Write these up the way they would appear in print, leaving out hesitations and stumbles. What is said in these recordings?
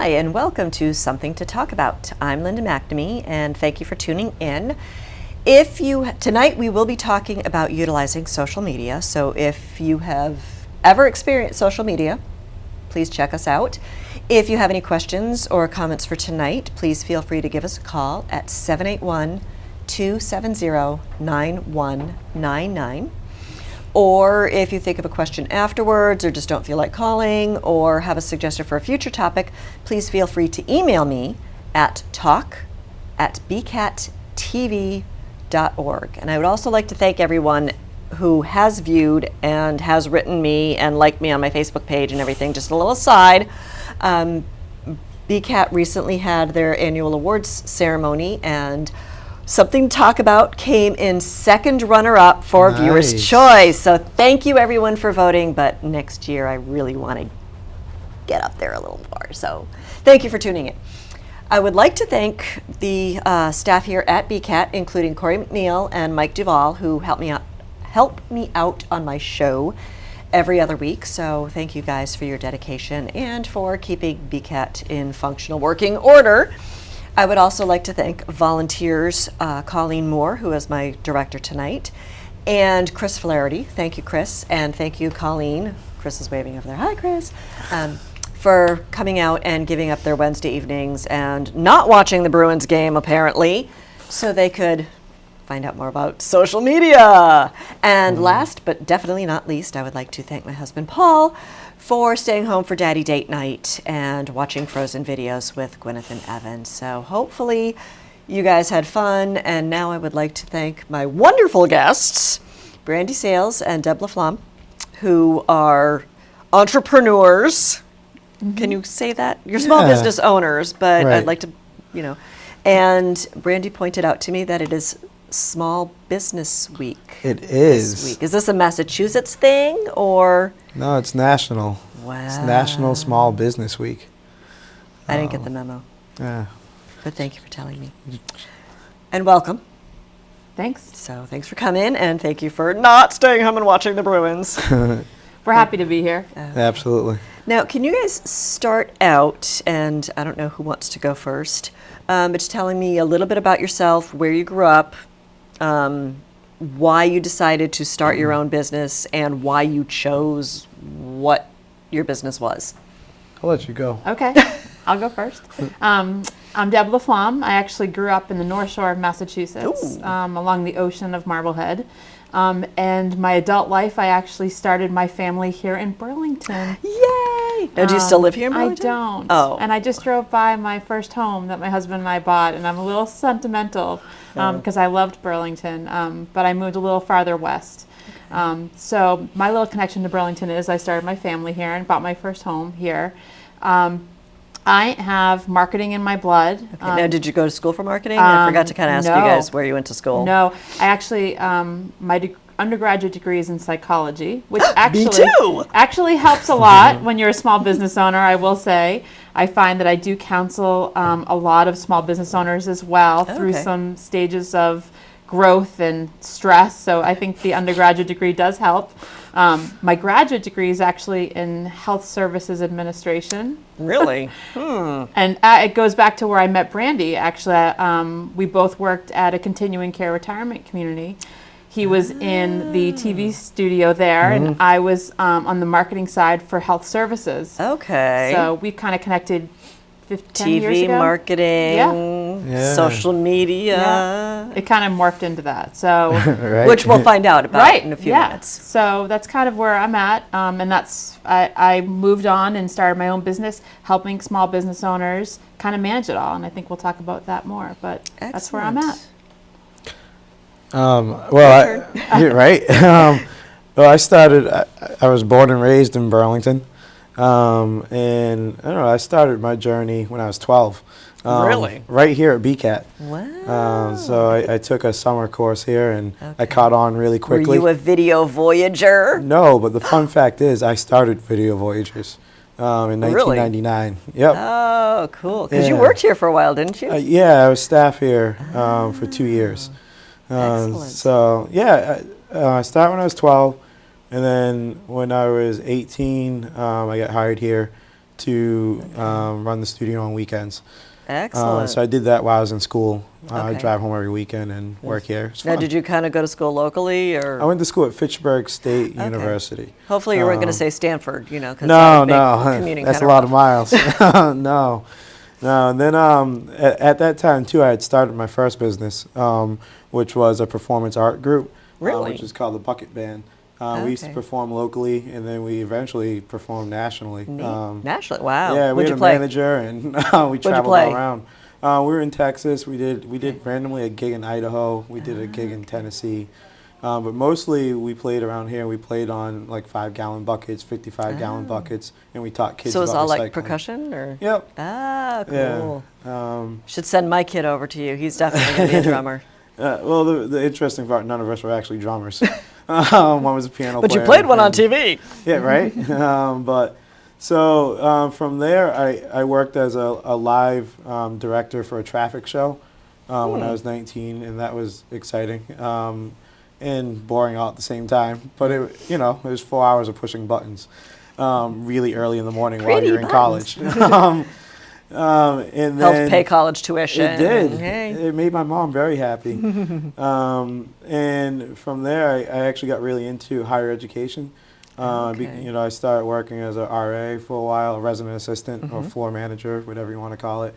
Hi, and welcome to Something to Talk About. I'm Linda McNamee, and thank you for tuning in. Tonight we will be talking about utilizing social media. So if you have ever experienced social media, please check us out. If you have any questions or comments for tonight, please feel free to give us a call at 781-270-9199. Or if you think of a question afterwards or just don't feel like calling or have a suggestion for a future topic, please feel free to email me at talk@bcattv.org. And I would also like to thank everyone who has viewed and has written me and liked me on my Facebook page and everything. Just a little aside, BCAT recently had their annual awards ceremony, and Something to Talk About came in second runner-up for Viewers' Choice. So thank you everyone for voting, but next year I really want to get up there a little more. So thank you for tuning in. I would like to thank the staff here at BCAT, including Corey McNeil and Mike Duvall, who help me out on my show every other week. So thank you guys for your dedication and for keeping BCAT in functional working order. I would also like to thank volunteers, Colleen Moore, who is my director tonight, and Chris Flaherty. Thank you, Chris, and thank you, Colleen. Chris is waving over there. Hi, Chris. For coming out and giving up their Wednesday evenings and not watching the Bruins game, apparently, so they could find out more about social media. And last but definitely not least, I would like to thank my husband, Paul, for staying home for Daddy Date Night and watching Frozen videos with Gwyneth and Evan. So hopefully you guys had fun. And now I would like to thank my wonderful guests, Brandy Sales and Deb LaFlamme, who are entrepreneurs. Mm-hmm. Can you say that? You're small business owners, but right. I'd like to, and Brandy pointed out to me that it is Small Business Week. It is. This week. Is this a Massachusetts thing or? No, it's national. Wow. It's National Small Business Week. I didn't get the memo. Yeah. But thank you for telling me. And welcome. Thanks. So thanks for coming, and thank you for not staying home and watching the Bruins. We're happy to be here. Absolutely. Now, can you guys start out, and I don't know who wants to go first, but just telling me a little bit about yourself, where you grew up, why you decided to start your own business, and why you chose what your business was. I'll let you go. Okay, I'll go first. I'm Deb LaFlamme. I actually grew up in the North Shore of Massachusetts, along the ocean of Marblehead. And my adult life, I actually started my family here in Burlington. Yay! Now, do you still live here in Burlington? I don't. Oh. And I just drove by my first home that my husband and I bought, and I'm a little sentimental because I loved Burlington, but I moved a little farther west. So my little connection to Burlington is I started my family here and bought my first home here. I have marketing in my blood. Okay. Now, did you go to school for marketing? I forgot to kind of ask you guys where you went to school. No, I actually, my undergraduate degree is in psychology, which actually helps a lot when you're a small business owner, I will say. I find that I do counsel a lot of small business owners as well through some stages of growth and stress. So I think the undergraduate degree does help. My graduate degree is actually in health services administration. Really? And it goes back to where I met Brandy. Actually, we both worked at a continuing care retirement community. He was in the TV studio there, and I was on the marketing side for health services. Okay. So we kind of connected 10 years ago. TV, marketing, social media. Yeah. It kind of morphed into that. So, which we'll find out about in a few minutes. So that's kind of where I'm at, and that's I moved on and started my own business, helping small business owners kind of manage it all. And I think we'll talk about that more. But that's where I'm at. You're right. Well, I started. I was born and raised in Burlington. And I don't know, I started my journey when I was 12. Really? Right here at BCAT. Wow. So I took a summer course here, and I caught on really quickly. Were you a Video Voyager? No, but the fun fact is I started Video Voyagers in 1999. Yep. Oh, cool. Because you worked here for a while, didn't you? Yeah, I was staff here for 2 years. Excellent. So, I started when I was 12. And then when I was 18, I got hired here to run the studio on weekends. Excellent. So I did that while I was in school. I Okay. drive home every weekend and work here. It's Now, fun. did you kind of go to school locally, or I went to school at Fitchburg State University. hopefully you weren't going to say Stanford, you know, because No, commuting that's a kinda lot of rough. miles. No. And then at that time too, I had started my first business, which was a performance art group, Really? which is called the Bucket Band. We used to Okay. perform locally, and then we eventually performed nationally. Neat. Nationally, wow. Yeah, we What'd had you a play? manager, and we traveled play? all around. We were in Texas. We did randomly a gig in Idaho. We did a gig in Tennessee. But mostly we played around here. We played on like 5-gallon buckets, 55-gallon buckets, and we taught kids So it was about all like recycling. percussion, or? Yep. Ah, cool. Yeah. Should send my kid over to you. He's definitely going to be a drummer. Well, the interesting part, none of us were actually drummers. One was a piano But player. you played one on and- TV. Yeah, right. From there, I worked as a live director for a traffic show when I was 19, and that was exciting and boring all at the same time. But it was 4 hours of pushing buttons really early in the morning while Pretty you're in buttons. college. And Helped then pay college tuition. it did. Hey. It made my mom very happy. And from there, I actually got really into higher education. Okay. I started working as a RA for a while, a resident assistant or floor manager, whatever you want to call it.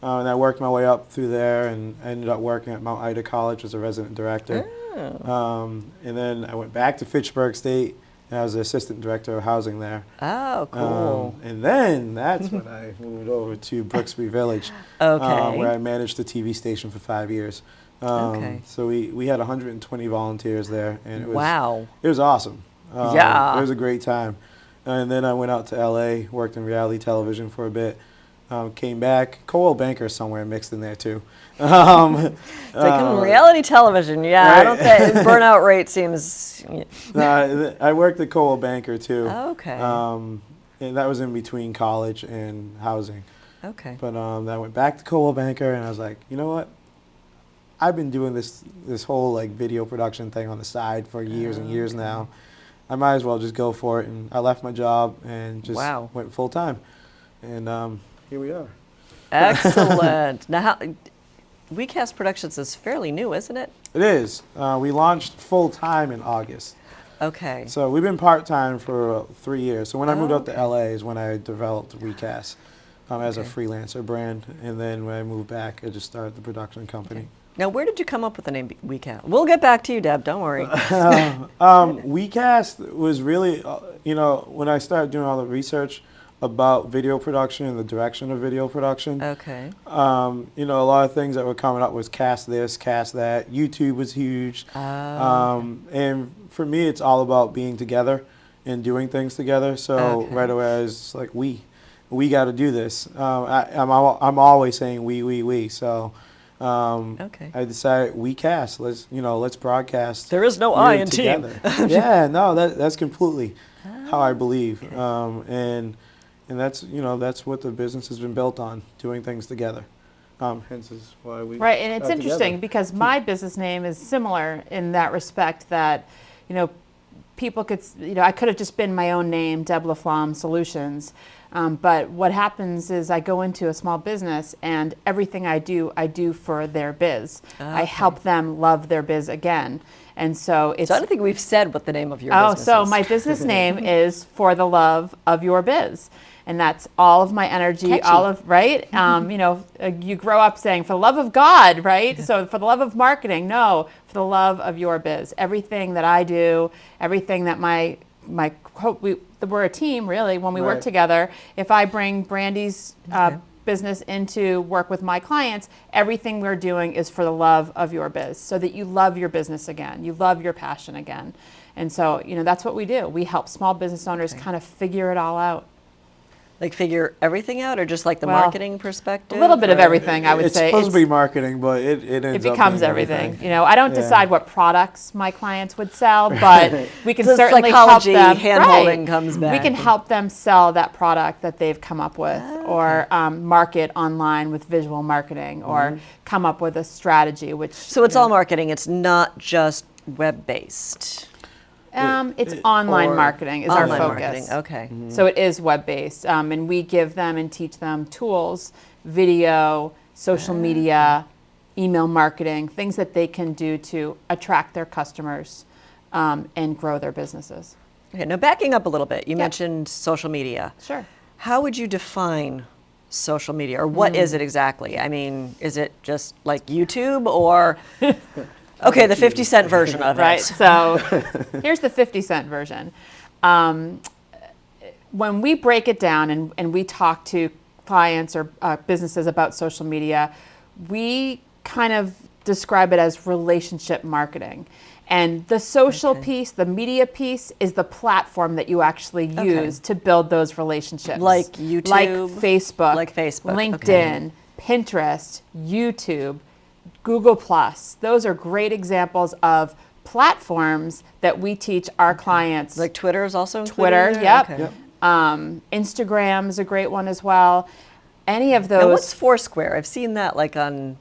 And I worked my way up through there, and I ended up working at Mount Ida College as a resident director. And then I went back to Fitchburg State, and I was the assistant director of housing there. Oh, cool. And then that's when I moved over to Brooksby Village, Okay. where I managed the TV station for 5 years. Okay. So we had 120 volunteers there, and Wow. it was awesome. Yeah. It was a great time. And then I went out to LA, worked in reality television for a bit, came back. Coldwell Banker somewhere mixed in there too. It's like reality television. Yeah, I right. don't think burnout rate seems. I worked at Coldwell Banker too. Okay. And that was in between college and housing. Okay. But I went back to Coldwell Banker, and I was like, you know what? I've been doing this whole like video production thing on the side for years and years now. I might as well just go for it. And I left my job and just Wow. went full time. And here we are. Excellent. Now, WeCast Productions is fairly new, isn't it? It is. We launched full time in August. Okay. So we've been part time for 3 years. So when I moved Oh, up to LA is when I developed WeCast as a Okay. freelancer brand. And then when I moved back, I just started the production company. Now, where did you come up with the name WeCast? We'll get back to you, Deb. Don't worry. WeCast was really, when I started doing all the research about video production and the direction of video production, Okay. a lot of things that were coming up was cast this, cast that. YouTube was huge. And for me, it's all about being together and doing things together. So Okay. right away, I was like, we got to do this. I'm always saying we. So Okay. I decided WeCast. Let's broadcast. There is no We're I in team. together. Yeah, no, that's completely how I believe, and that's what the business has been built on, doing things together. Hence is why we Right, and it's got interesting together. because my business name is similar in that respect that, people could, I could have just been my own name, Deb LaFlamme Solutions. But what happens is I go into a small business and everything I do for their biz. I help them love their biz again. And so it's... So I don't think we've said what the name of your Oh, business so is. my business name is For the Love of Your Biz. And that's all of my energy, Catchy. all of, right? You grow up saying, for the love of God, right? So for the love of marketing, no, for the love of your biz. Everything that I do, everything that we're a team, really, when we work Right. together. If I bring Brandy's business into work with my clients, everything we're doing is for the love of your biz, so that you love your business again, you love your passion again. And so, that's what we do. We help small business owners kind of figure it all out. Like figure everything out, or just like the Well, marketing perspective? A little bit of or- everything, I would it's say. supposed to be marketing, but it ends It up becomes being everything. I don't Yeah. decide what products my clients would sell, but we can So certainly help psychology, them. hand-holding comes We back. can help them sell that product that they've come up with, or market online with visual marketing, or come up with a strategy. Which So it's all marketing. It's not just web-based. It's online or marketing is our Online focus. marketing, okay. So it is web-based, and we give them and teach them tools, video, social media, email marketing, things that they can do to attract their customers and grow their businesses. Okay, now backing up a little bit, you Yeah. mentioned social media. Sure. How would you define social media, or what is it exactly? I mean, is it just like YouTube, or okay, the 50-cent version of it? Right. So here's the 50-cent version. When we break it down and we talk to clients or businesses about social media, we kind of describe it as relationship marketing. And the social piece, the media piece, is the platform that you actually use to build those relationships. Like YouTube? Like Facebook. Like Facebook, LinkedIn, Pinterest, YouTube, Google+. Those are great examples of platforms that we teach our clients. Like Twitter is also included Twitter, in there? yep. Okay. Instagram is a great one as well. Any of those. Now, what's Foursquare? I've seen that like on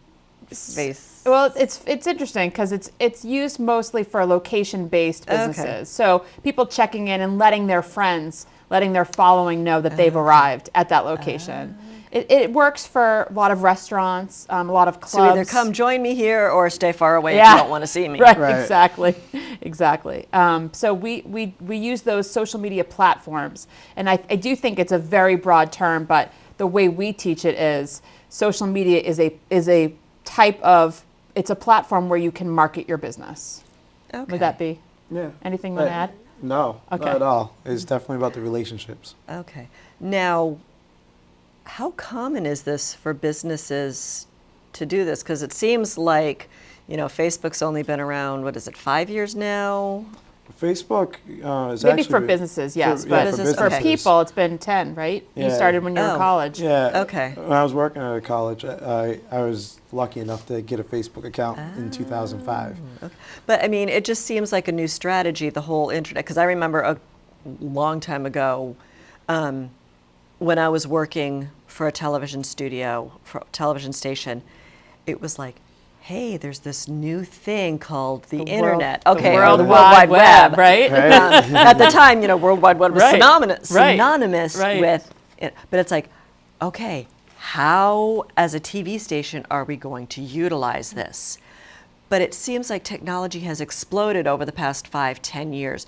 Face. Well, it's interesting because it's used mostly for location-based businesses. Okay. So people checking in and letting their friends, letting their following know that they've arrived at that location. It works for a lot of restaurants, a lot of clubs. So either come join me here or stay far away if Yeah. you don't want to see me. Right, Right. exactly. So we use those social media platforms, and I do think it's a very broad term, but the way we teach it is social media is a type of, it's a platform where you can market your business. Okay. Would that be Yeah. anything you want to add? No, Okay. not at all. It's definitely about the relationships. Okay. Now, how common is this for businesses to do this? Because it seems like, Facebook's only been around, 5 years now? Facebook is Maybe actually for businesses, yes, for but businesses, for okay. people, it's been 10, right? You Yeah. started when you were in Oh. college. Yeah. Okay. When I was working at a college, I was lucky enough to get a Facebook account in 2005. Okay. But I mean, it just seems like a new strategy, the whole internet. Because I remember a long time ago when I was working for a television studio, for a television station, it was like, hey, there's this new thing called the internet. The Okay, World the Wide Web, right? Right? At the time, World Wide Web was Right. Right. synonymous Right. with it. But it's like, okay, how, as a TV station, are we going to utilize this? But it seems like technology has exploded over the past 5-10 years.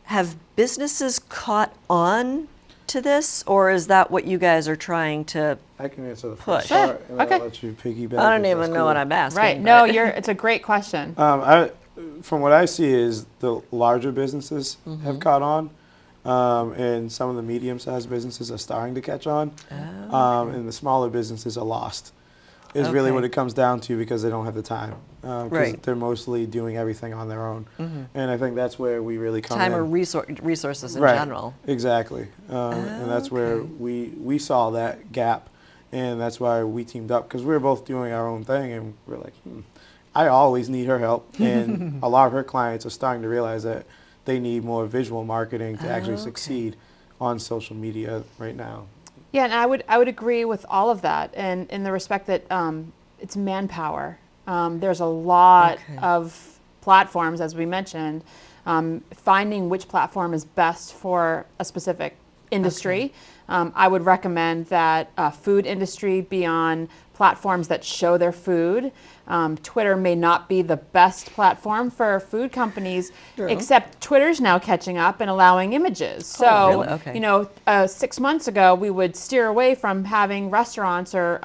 Have businesses caught on to this, or is that what you guys are trying to? I can answer the Push. first part, and Okay. I'll let you piggyback. I don't if even that's know cool. what I'm asking. Right. but- No, it's a great question. From what I see is the larger businesses have caught on, and some of the medium-sized businesses are starting to catch on, and the smaller businesses are lost. Is really Okay. what it comes down to because they don't have the time. 'Cause Right. they're mostly doing everything on their own, and I think that's where we really come time in. or resources in Right. general. Exactly, and that's where we saw that gap, and that's why we teamed up because we were both doing our own thing, and we're like, I always need her help, and a lot of her clients are starting to realize that they need more visual marketing to actually succeed on social media right now. Yeah, and I would agree with all of that, and in the respect that it's manpower. There's a lot Okay. of platforms, as we mentioned. Finding which platform is best for a specific industry. I would recommend that food industry be on platforms that show their food. Twitter may not be the best platform for food companies, except Twitter's now catching up and allowing images. So, really? Okay. 6 months ago, we would steer away from having restaurants or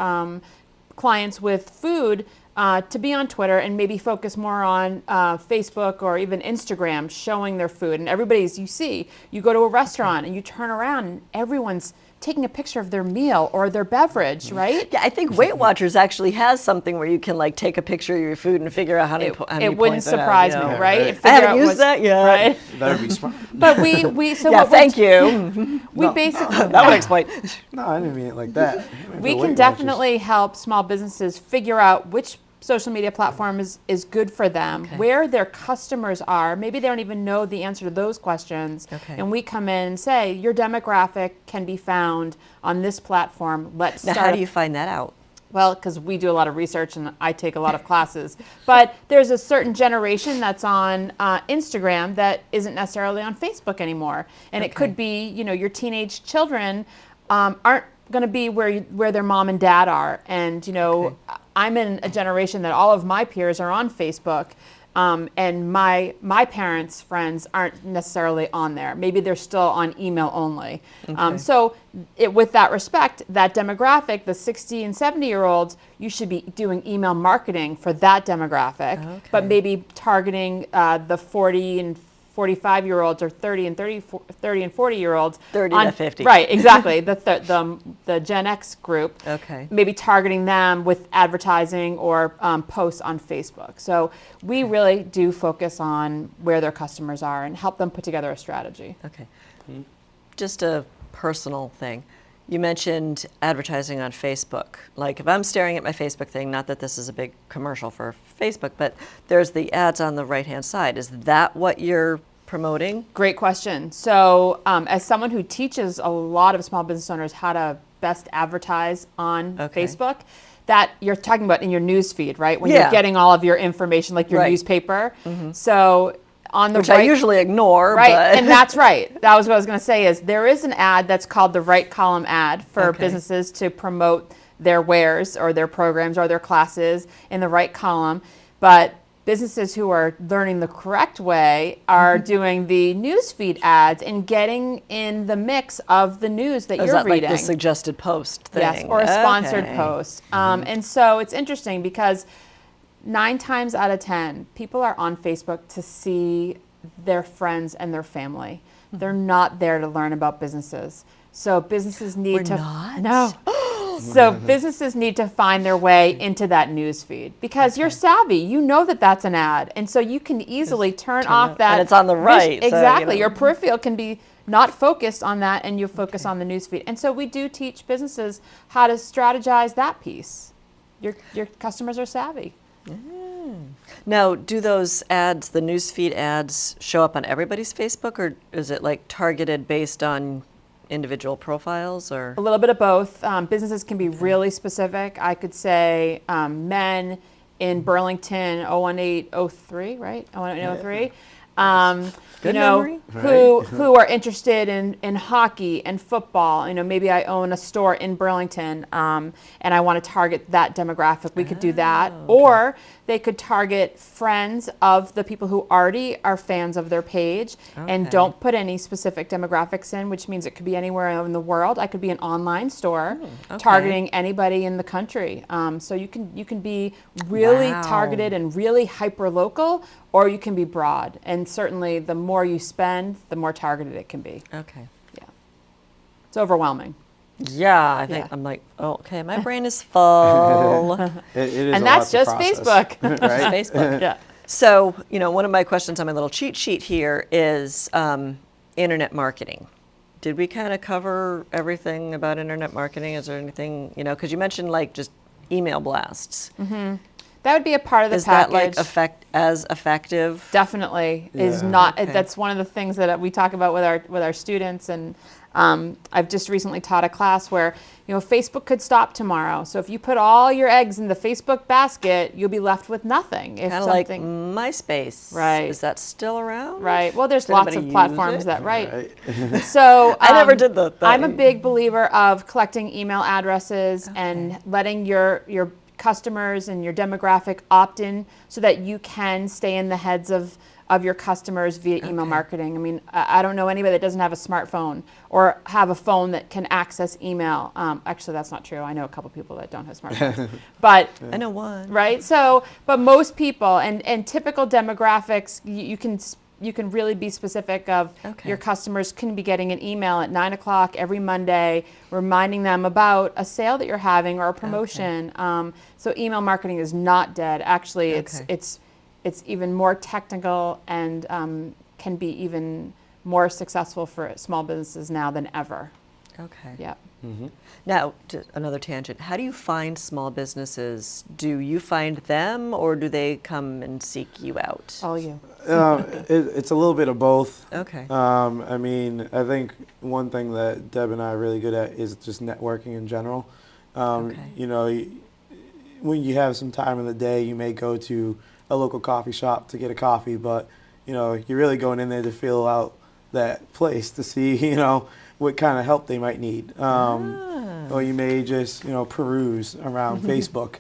clients with food to be on Twitter and maybe focus more on Facebook or even Instagram showing their food. And everybody's, you go to a restaurant and you turn around and everyone's taking a picture of their meal or their beverage, right? Yeah, I think Weight Watchers actually has something where you can like take a picture of your food and figure out how many It points wouldn't it out, surprise you me, know. right? Right. And I figure haven't out used what's- that yet. Right? That would be smart. But we so Yeah, what we're thank you. we basically That would explain. No, I didn't mean it like that. I meant we the can Weight Watchers. definitely help small businesses figure out which social media platform is good for them, Okay. where their customers are. Maybe they don't even know the answer to those questions. Okay. And we come in and say, your demographic can be found on this platform. Let's Now, start. how do you find that out? Well, because we do a lot of research and I take a lot of classes. But there's a certain generation that's on Instagram that isn't necessarily on Facebook anymore. And it could be, your teenage children aren't going to be where their mom and dad are. And, I'm in a generation that all of my peers are on Facebook. And my parents' friends aren't necessarily on there. Maybe they're still on email only. So with that respect, that demographic, the 60 and 70-year-olds, you should be doing email marketing for that demographic, but maybe targeting the 40 and 45-year-olds or 30 and 40-year-olds. 30 to 50. Right, exactly. the Gen X group. Okay. Maybe targeting them with advertising or posts on Facebook. So we really do focus on where their customers are and help them put together a strategy. Okay. Just a personal thing. You mentioned advertising on Facebook. Like if I'm staring at my Facebook thing, not that this is a big commercial for Facebook, but there's the ads on the right-hand side. Is that what you're promoting? Great question. So as someone who teaches a lot of small business owners how to best advertise on Facebook, that you're talking about in your news feed, right? When you're getting all of your information, like your newspaper. So on the Which I usually ignore. Right, but and that's right. That was what I was going to say is there is an ad that's called the right column ad for businesses to promote their wares or their programs or their classes in the right column. But businesses who are learning the correct way are doing the newsfeed ads and getting in the mix of the news that is you're that reading. like the suggested post thing? Yes, or a sponsored post. And so it's interesting because 9 times out of 10, people are on Facebook to see their friends and their family. They're not there to learn about businesses. So businesses need No. So businesses need to find their way into that news feed because you're savvy. You know that that's an ad. And so you can easily turn off that. And it's on the right. Exactly. Your peripheral can be not focused on that and you focus on the news feed. And so we do teach businesses how to strategize that piece. Your customers are savvy. Now, do those ads, the newsfeed ads, show up on everybody's Facebook, or is it like targeted based on individual profiles, or? A little bit of both. Businesses can be really specific. I could say men in Burlington 01803, right? 01803. Good memory. Who are interested in hockey and football. Maybe I own a store in Burlington and I want to target that demographic. We could do that. Or they could target friends of the people who already are fans of their page and don't put any specific demographics in, which means it could be anywhere in the world. I could be an online store targeting anybody in the country. So you can be really targeted and really hyper local, or you can be broad. And certainly the more you spend, the more targeted it can be. Okay. Yeah. It's overwhelming. Yeah, I think I'm like, oh, okay, my brain is full. It is And a that's lot to just process, Facebook. right? Facebook. Yeah. So, one of my questions on my little cheat sheet here is internet marketing. Did we kind of cover everything about internet marketing? Is there anything, because you mentioned like just email blasts. That would be a part of the Is that package. like as effective? Definitely is Yeah. not. Okay. That's one of the things that we talk about with our students, and I've just recently taught a class where Facebook could stop tomorrow. So if you put all your eggs in the Facebook basket, you'll be left with nothing. Kind of like MySpace. Right. Is that still around? Right. Well, there's Does lots anybody of platforms use it? that right. Right. So I never did the thing. I'm a big believer of collecting email addresses and letting your customers and your demographic opt in so that you can stay in the heads of your customers via email marketing. I mean, I don't know anybody that doesn't have a smartphone or have a phone that can access email. Actually, that's not true. I know a couple people that don't have smartphones. But I know one. right? So, but most people and typical demographics, you can really be specific of your customers can be getting an email at 9 o'clock every Monday, reminding them about a sale that you're having or a promotion. So email marketing is not dead. Actually, it's even more technical and can be even more successful for small businesses now than ever. Okay. Yeah. Now, another tangent. How do you find small businesses? Do you find them, or do they come and seek you out? All you. It's a little bit of both. Okay. I mean, I think one thing that Deb and I are really good at is just networking in general. when you have some time in the day, you may go to a local coffee shop to get a coffee, but you're really going in there to feel out that place to see, what kind of help they might need. Or you may just, peruse around Facebook.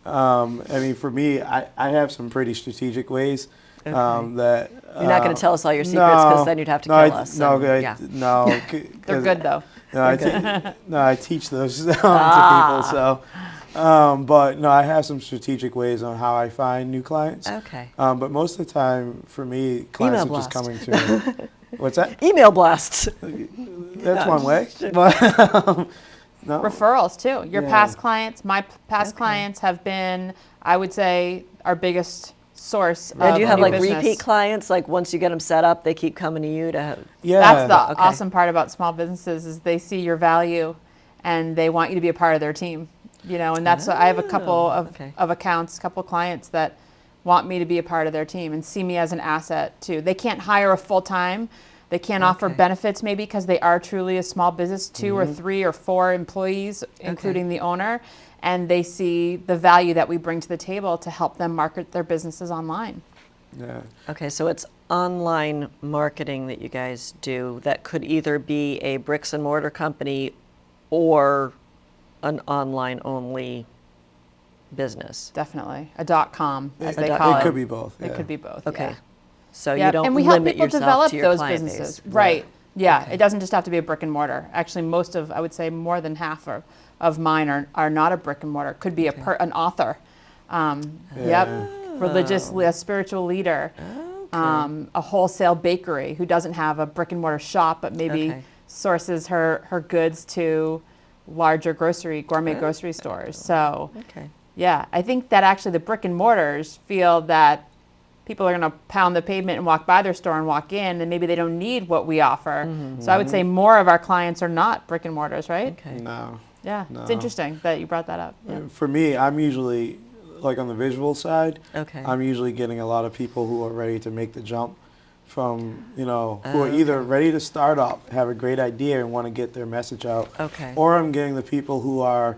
I mean, for me, I have some pretty strategic ways that. You're not going to tell us all your secrets because then you'd have to kill us. No, yeah. no. They're good though. No, I teach those to people. So, but no, I have some strategic ways on how I find new clients. Okay. But most of the time, for me, clients Email are just blast. coming to me. What's that? Email blasts. That's one way. But no. Referrals too. Your Yeah. past clients, my past clients have been, I would say, our biggest source of And do you have new like business. repeat clients? Like once you get them set up, they keep coming to you to. Yeah. That's the Okay. awesome part about small businesses is they see your value and they want you to be a part of their team. And that's what I have a couple okay. of accounts, a couple of clients that want me to be a part of their team and see me as an asset too. They can't hire a full-time. They can't offer benefits maybe because they are truly a small business, 2 or 3 or 4 employees, including the owner. And they see the value that we bring to the table to help them market their businesses online. Yeah. Okay, so it's online marketing that you guys do that could either be a bricks and mortar company or an online only business. Definitely. A .com, as they It call it. It could be both. It yeah. could be both. Okay. Yeah. So Yep. you don't and we help limit people yourself develop to your those client businesses. base. Right. Yeah. Okay. It doesn't just have to be a brick and mortar. Actually, most of, I would say more than half of mine are not a brick and mortar. Could be an author. Yep. Religiously, a spiritual leader. A wholesale bakery who doesn't have a brick and mortar shop, but maybe Okay. sources her goods to larger gourmet grocery stores. So, Okay. yeah, I think that actually the brick and mortars feel that people are going to pound the pavement and walk by their store and walk in, and maybe they don't need what we offer. So I would say more of our clients are not brick and mortars, right? Okay. No. Yeah, it's No. interesting that you brought that up. Yeah. For me, I'm usually, like on the visual side, Okay. I'm usually getting a lot of people who are ready to make the jump from, who are Okay. either ready to start up, have a great idea and want to get their message out. Okay. Or I'm getting the people who are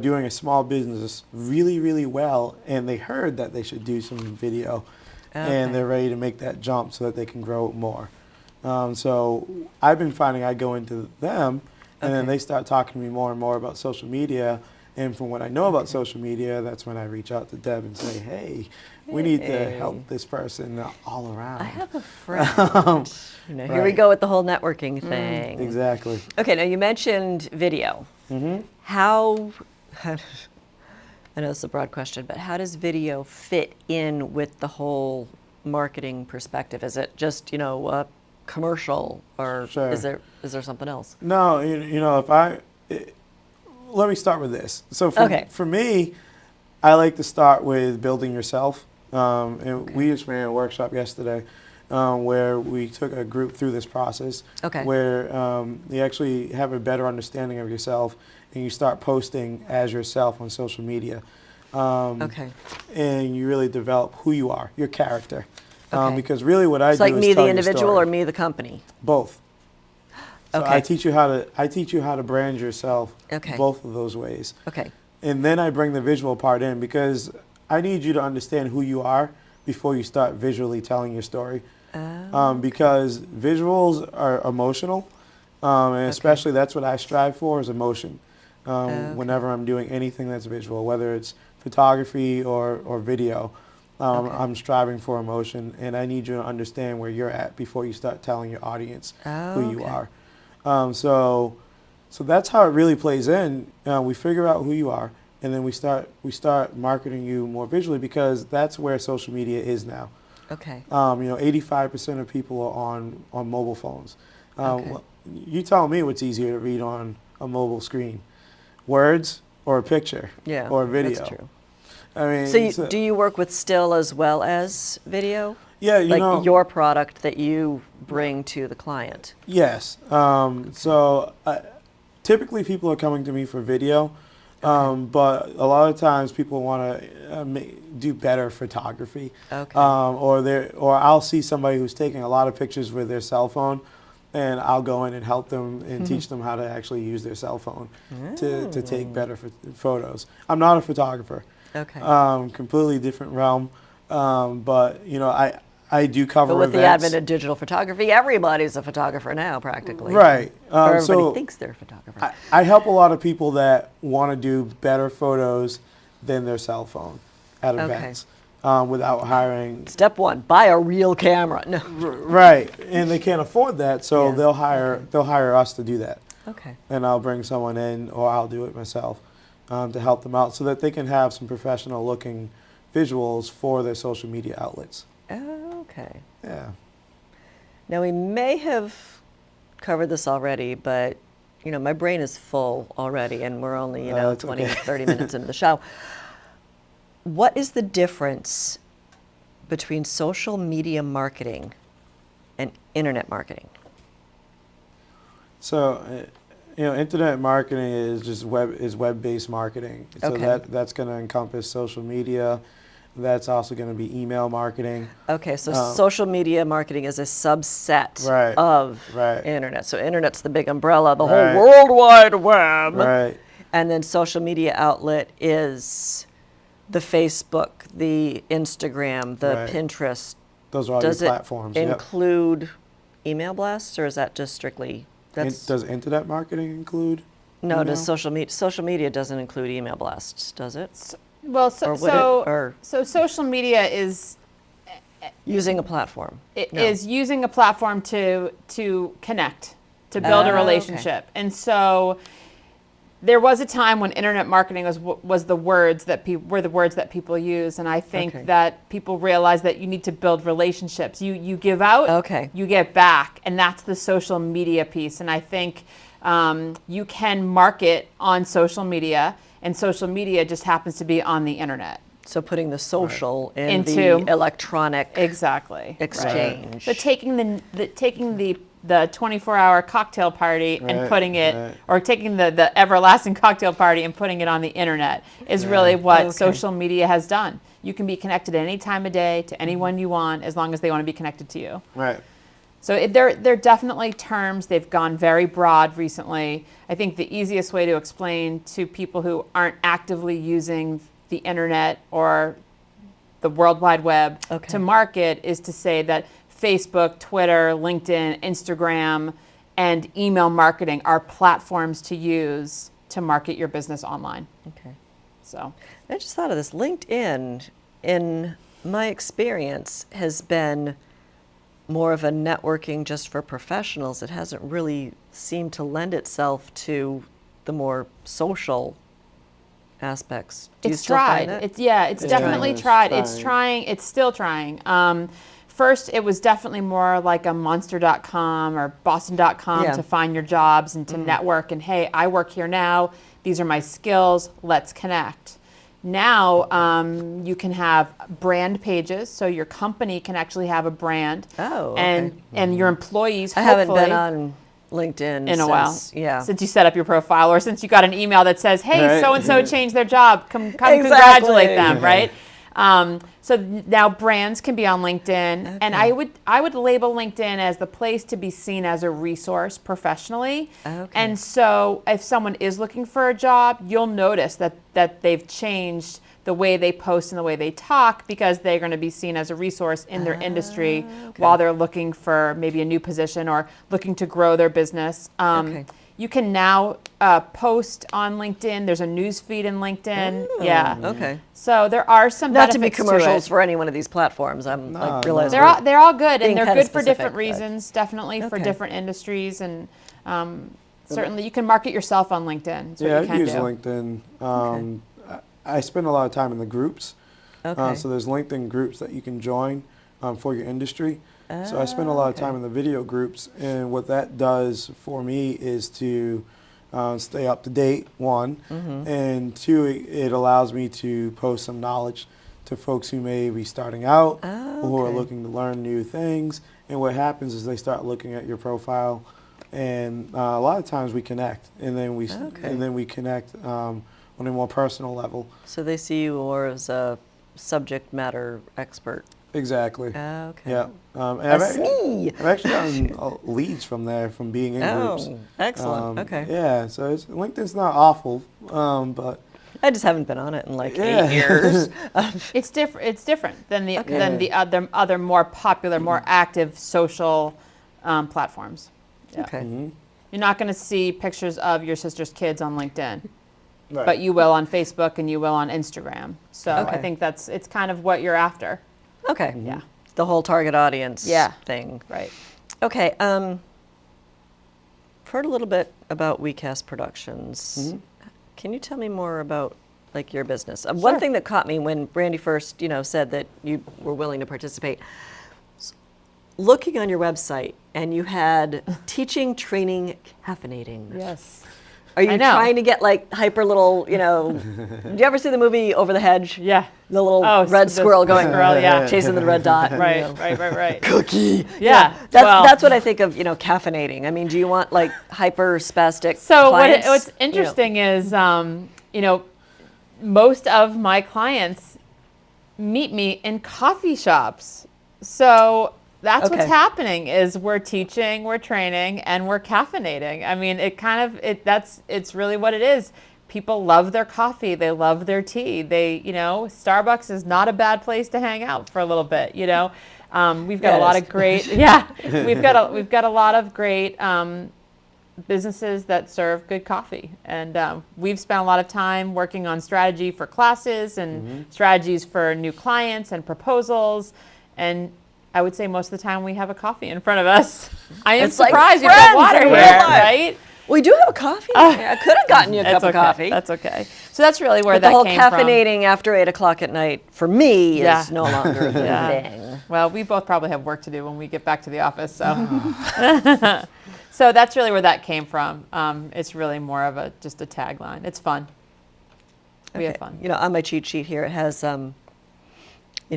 doing a small business really, really well and they heard that they should do some video Okay. and they're ready to make that jump so that they can grow more. So I've been finding I go into them and then Okay. they start talking to me more and more about social media. And from what I know about social media, that's when I reach out to Deb and say, hey, we need to Hey. help this person all around. I have a friend. Here we Right. go with the whole networking thing. Exactly. Okay, now you mentioned video. How, I know this is a broad question, but how does video fit in with the whole marketing perspective? Is it just, a commercial or Sure. is there something else? No, let me start with this. So Okay. for me, I like to start with building yourself. And we just ran a workshop yesterday where we took a group through this process Okay. where you actually have a better understanding of yourself and you start posting as yourself on social media. Okay. And you really develop who you are, your character. Okay. Because really what I It's do like is me tell the your individual story. or me the company? Both. So Okay. I teach you how to brand yourself Okay. both of those ways. Okay. And then I bring the visual part in because I need you to understand who you are before you start visually telling your story. Because visuals are emotional, and especially that's what I strive for is emotion. Whenever I'm doing anything that's visual, whether it's photography or video, I'm striving for emotion, and I need you to understand where you're at before you start telling your audience who you Okay. are. So that's how it really plays in. We figure out who you are, and then we start marketing you more visually because that's where social media is now. Okay. 85% of people are on mobile phones. Okay. You tell me what's easier to read on a mobile screen, words or a picture Yeah. or a video. That's true. I mean, So do you work with still as well as video? yeah, Like your product that you bring to the client? Yes. Typically people are coming to me for video, but a lot of times people want to do better photography. Okay. Or I'll see somebody who's taking a lot of pictures with their cell phone, and I'll go in and help them and teach them how to actually use their cell phone to take better photos. I'm not a photographer. Okay. Completely different realm. But you know, I do cover But with the events. advent of digital photography, everybody's a photographer now, practically. Right. Or everybody So thinks they're a photographer. I help a lot of people that want to do better photos than their cell phone at Okay. events without hiring. Step one: buy a real camera. No. Right, and they can't afford that, so Yeah. they'll hire us to do that, Okay. and I'll bring someone in, or I'll do it myself to help them out, so that they can have some professional looking visuals for their social media outlets. Okay. Yeah. Now we may have covered this already, but you know, my brain is full already, and we're only, you know, That's 20, okay. 30 minutes into the show. What is the difference between social media marketing and internet marketing? So, you know, internet marketing is just web-based marketing. So Okay. that's going to encompass social media. That's also going to be email marketing. Okay, so social media marketing is a subset Right, of right. internet. So internet's the big umbrella, the Right. whole World Wide Web. Right. And then social media outlet is the Facebook, the Instagram, the Right. Pinterest. Those are all Does your it platforms. Yep. include email blasts, or is that just strictly? Does internet marketing include? No, email? does social media doesn't include email blasts, does it? Well, Or would it? Or so social media is using a platform? No. is using a platform to connect, to build a okay. relationship. And so there was a time when internet marketing was the words that were the words that people use, and I think Okay. that people realize that you need to build relationships. You give out, Okay. you get back, and that's the social media piece. And I think you can market on social media, and social media just happens to be on the internet. So putting the social in Into- the electronic Exactly. exchange. So taking the 24-hour cocktail party and Right, putting it, right. or taking the everlasting cocktail party and putting it on the internet is really what Okay. social media has done. You can be connected at any time of day to anyone you want, as long as they want to be connected to you. Right. So they're definitely terms. They've gone very broad recently. I think the easiest way to explain to people who aren't actively using the internet or the World Wide Web Okay. to market is to say that Facebook, Twitter, LinkedIn, Instagram, and email marketing are platforms to use to market your business online. Okay. So I just thought of this. LinkedIn, in my experience, has been more of a networking just for professionals. It hasn't really seemed to lend itself to the more social aspects. Do you it's still tried. find that? It's Yeah, definitely it's tried. It's trying. trying. It's still trying. First, it was definitely more like a Monster.com or Boston.com Yeah. to find your jobs and to network. And hey, I work here now. These are my skills. Let's connect. Now Mm-hmm. you can have brand pages, so your company can actually have a brand. Oh, okay. And your employees. I haven't been hopefully, on LinkedIn in a while. Yeah. Since you set up your profile, or since you got an email that says, "Hey, Right. so and so changed their job. Come Exactly. congratulate them," right? So now brands can be on LinkedIn, and Okay. I would label LinkedIn as the place to be seen as a resource professionally. Okay. And so if someone is looking for a job, you'll notice that they've changed the way they post and the way they talk, because they're going to be seen as a resource in their industry while they're looking for maybe a new position or looking to grow their business. Okay. You can now post on LinkedIn. There's a news feed in LinkedIn. Yeah. Okay. So there are some Not to be benefits commercials it. for any one of these platforms. I'm No, like realize They're we're- all good, being and they're kinda good for specific, different but- reasons. Definitely for Okay. different industries, and certainly you can market yourself on LinkedIn. That's what Yeah, you I can use do. LinkedIn. I spend a lot of time in the groups. Okay. So there's LinkedIn groups that you can join for your industry. So I spend a lot of time in the video groups, and what that does for me is to stay up to date, one, and two, it allows me to post some knowledge to folks who may be starting out or who are okay. looking to learn new things. And what happens is they start looking at your profile, and a lot of times we connect, and then we connect on a more personal level. So they see you more as a subject matter expert. Exactly. Okay. Yeah. And That's me. I've actually gotten leads from there from being in groups. Oh, excellent. Okay. Yeah. So LinkedIn's not awful, but I just haven't been on it in like Yeah. 8 years. It's different. It's different than the other more popular, more active social platforms. Yeah. Okay. You're not going to see pictures of your sister's kids on LinkedIn, Right. but you will on Facebook and you will on Instagram. So I Okay. think it's kind of what you're after. Okay. Yeah. The whole target audience Yeah. thing. Right. Okay. I've heard a little bit about WeCast Productions. Can you tell me more about like your business? One Sure. thing that caught me when Brandy first, said that you were willing to participate. Looking on your website, and you had teaching, training, caffeinating. Yes. Are you I know. trying to get like hyper little, did you ever see the movie Over the Hedge? Yeah. The little Oh, red the squirrel going, squirrel, yeah. chasing the red dot. Right. Right. Cookie. Yeah. That's what I think of, caffeinating. I mean, do you want like hyper spastic So clients? what's interesting is, most of my clients meet me in coffee shops. So that's what's Okay. happening is we're teaching, we're training, and we're caffeinating. I mean, it's really what it is. People love their coffee. They love their tea. Starbucks is not a bad place to hang out for a little bit. We've got a lot of great, we've got a lot of great businesses that serve good coffee. And we've spent a lot of time working on strategy for classes and strategies for new clients and proposals. And I would say most of the time we have a coffee in front of us. I am It's like surprised you've friends got water in here, real life. right? We do have a coffee. I could have gotten you a cup That's of okay. coffee. That's okay. So that's really where But the that whole came from. caffeinating after 8 o'clock at night for me Yeah. is no longer a Yeah. thing. Well, we both probably have work to do when we get back to the office, so. So that's really where that came from. It's really more of just a tagline. It's fun. We have fun. On my cheat sheet here, it has,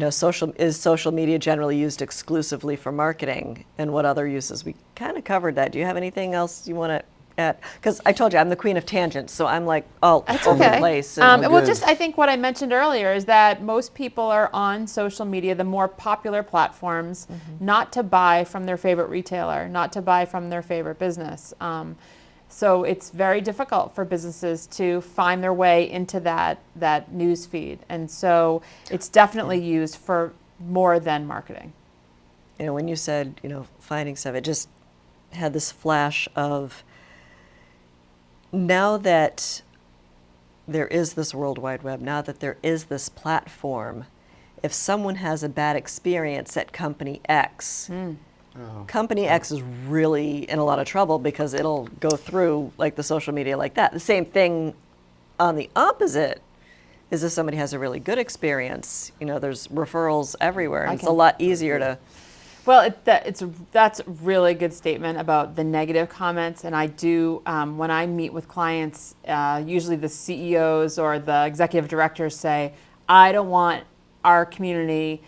social media generally used exclusively for marketing, and what other uses? We kind of covered that. Do you have anything else you want to add? Because I told you I'm the queen of tangents, so I'm like all over the place. Well, I think what I mentioned earlier is that most people are on social media, the more popular platforms, not to buy from their favorite retailer, not to buy from their favorite business. So it's very difficult for businesses to find their way into that news feed. And so it's definitely used for more than marketing. When you said, finding stuff, it just had this flash of now that there is this World Wide Web, now that there is this platform, if someone has a bad experience at Company X, Company X is really in a lot of trouble because it'll go through like the social media like that. The same thing on the opposite is if somebody has a really good experience, there's referrals everywhere, and it's a lot easier to. Well, that's a really good statement about the negative comments. And I do, when I meet with clients, usually the CEOs or the executive directors say, I don't want our community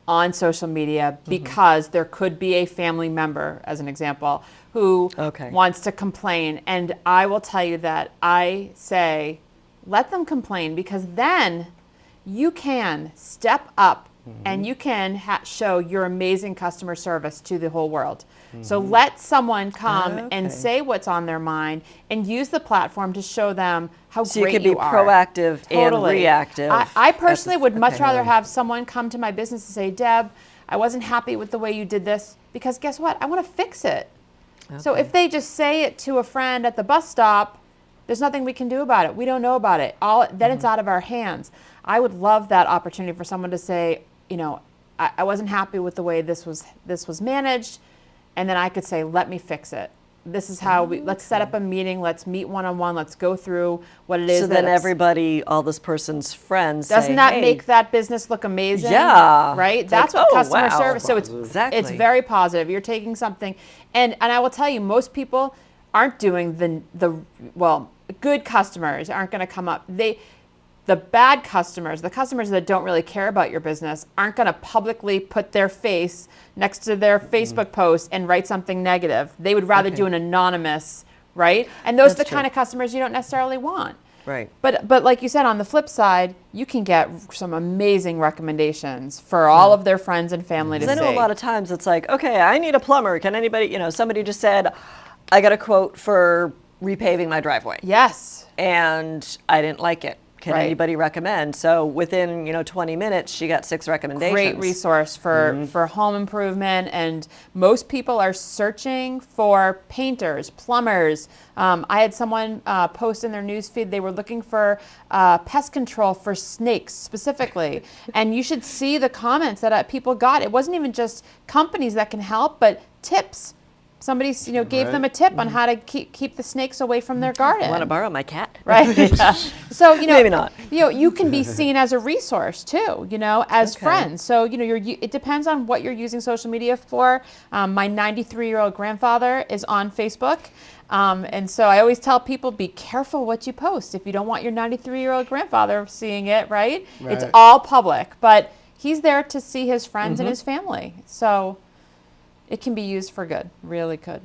on social media because there could be a family member, as an example, who wants to complain. And I will tell you that I say, let them complain, because then you can step up and you can show your amazing customer service to the whole world. So let someone come and say what's on their mind and use the platform to show them how So great you you could be are. proactive and reactive. I personally would much rather have someone come to my business and say, Deb, I wasn't happy with the way you did this, because guess what? I want to fix it. So if they just say it to a friend at the bus stop, there's nothing we can do about it. We don't know about it. Then it's out of our hands. I would love that opportunity for someone to say, I wasn't happy with the way this was managed, and then I could say, let me fix it. This is how let's set up a meeting, let's meet one-on-one, let's go through what it is. So then everybody, all this person's friends doesn't say, that hey, make that business look amazing? Yeah. Right? It's That's like, what oh, customer wow. service. So Exactly. it's very positive. You're taking something, and I will tell you, most people aren't doing good customers aren't going to come up. The bad customers, the customers that don't really care about your business, aren't going to publicly put their face next to their Facebook post and write something negative. They would rather do an anonymous, right? And those are the kind of customers you don't necessarily want. Right. But like you said, on the flip side, you can get some amazing recommendations for all of their friends and family to see. I know a lot of times it's like, okay, I need a plumber. Can anybody, somebody just said, I got a quote for repaving my driveway. Yes. And I didn't like it. can Right. anybody recommend? So within 20 minutes, she got 6 recommendations. Great resource for home improvement, and most people are searching for painters, plumbers. I had someone post in their newsfeed they were looking for pest control for snakes specifically, and you should see the comments that people got. It wasn't even just companies that can help, but tips. Somebody gave them a tip on how to keep the snakes away from their garden. Want to borrow my cat? Right. Yeah. So Maybe not. You can be seen as a resource too. As Okay. friends. So it depends on what you're using social media for. My 93-year-old grandfather is on Facebook, and so I always tell people, be careful what you post if you don't want your 93-year-old grandfather seeing it. Right. It's Right. all public, but he's there to see his friends and his family. So it can be used for good. Really could.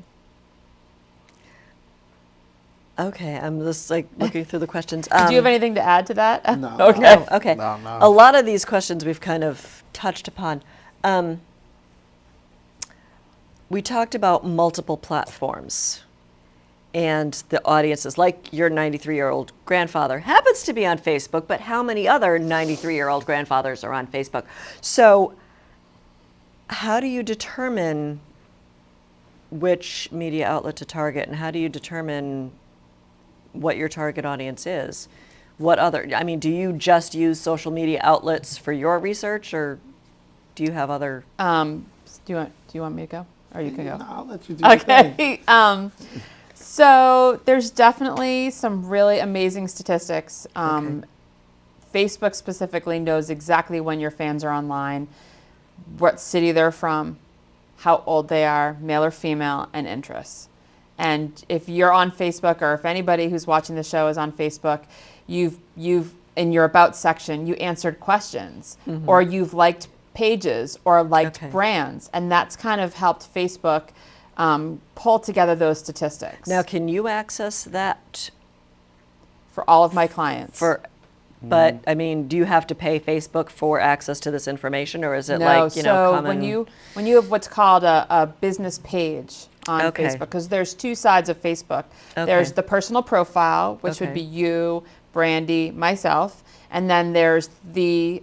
Okay, I'm just looking through the questions. Do you have anything to add to that? No. Okay. No, okay. No. A lot of these questions we've kind of touched upon. We talked about multiple platforms, and the audiences, like your 93-year-old grandfather, happens to be on Facebook, but how many other 93-year-old grandfathers are on Facebook? So how do you determine which media outlet to target, and how do you determine what your target audience is? Do you just use social media outlets for your research, or do you have other? Do you want me to go, or you can go? No, I'll let you do your thing. Okay. So there's definitely some really amazing statistics. Facebook specifically knows exactly when your fans are online, what city they're from, how old they are, male or female, and interests. And if you're on Facebook, or if anybody who's watching the show is on Facebook, you've in your About section, you answered questions, or you've liked pages, or liked Okay. brands, and that's kind of helped Facebook pull together those statistics. Now, can you access that for all of my clients. But do you have to pay Facebook for access to this information, or is it No, common? when you have what's called a business page on Okay. Facebook, because there's two sides of Facebook. Okay. There's the personal profile, which would Okay. be you, Brandy, myself, and then there's the